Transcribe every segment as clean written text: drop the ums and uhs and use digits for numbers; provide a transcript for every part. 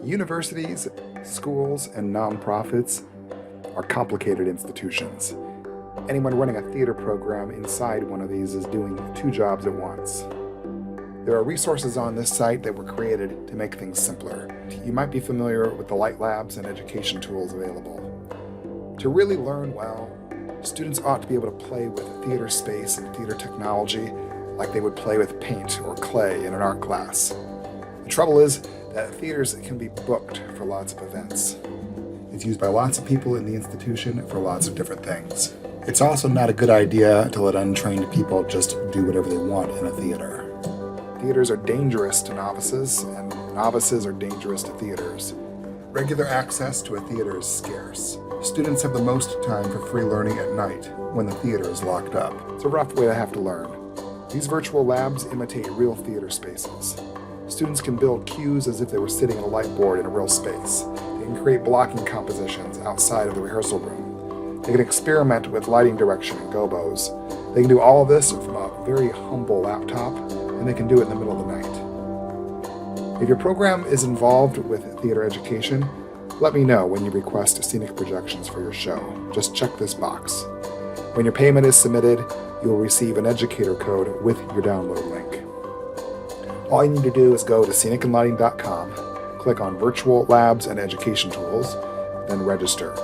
Universities, schools, and nonprofits are complicated institutions. Anyone running a theater program inside one of these is doing two jobs at once. There are resources on this site that were created to make things simpler. You might be familiar with the light labs and education tools available. To really learn well, students ought to be able to play with theater space and theater technology like they would play with paint or clay in an art class. The trouble is that theaters can be booked for lots of events. It's used by lots of people in the institution for lots of different things. It's also not a good idea to let untrained people just do whatever they want in a theater. Theaters are dangerous to novices, and novices are dangerous to theaters. Regular access to a theater is scarce. Students have the most time for free learning at night when the theater is locked up. It's a rough way to have to learn. These virtual labs imitate real theater spaces. Students can build cues as if they were sitting on a light board in a real space. They can create blocking compositions outside of the rehearsal room. They can experiment with lighting direction and gobos. They can do all of this from a very humble laptop, and they can do it in the middle of the night. If your program is involved with theater education, let me know when you request scenic projections for your show. Just check this box. When your payment is submitted, you will receive an Educator code with your download link. All you need to do is go to scenicandlighting.com, click on Virtual Labs and Education Tools, then register.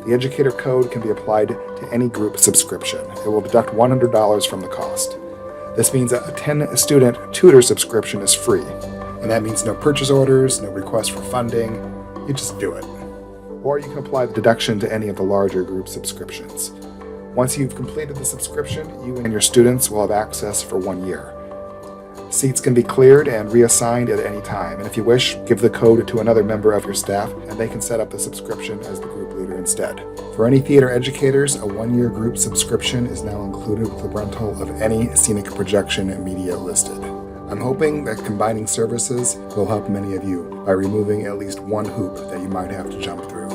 The Educator code can be applied to any group subscription. It will deduct $100 from the cost. This means that a 10-student tutor subscription is free, and that means no purchase orders, no request for funding. You just do it. Or you can apply the deduction to any of the larger group subscriptions. Once you've completed the subscription, you and your students will have access for 1 year. Seats can be cleared and reassigned at any time, and if you wish, give the code to another member of your staff, and they can set up the subscription as the group leader instead. For any theater educators, a 1-year group subscription is now included with the rental of any scenic projection media listed. I'm hoping that combining services will help many of you by removing at least one hoop that you might have to jump through.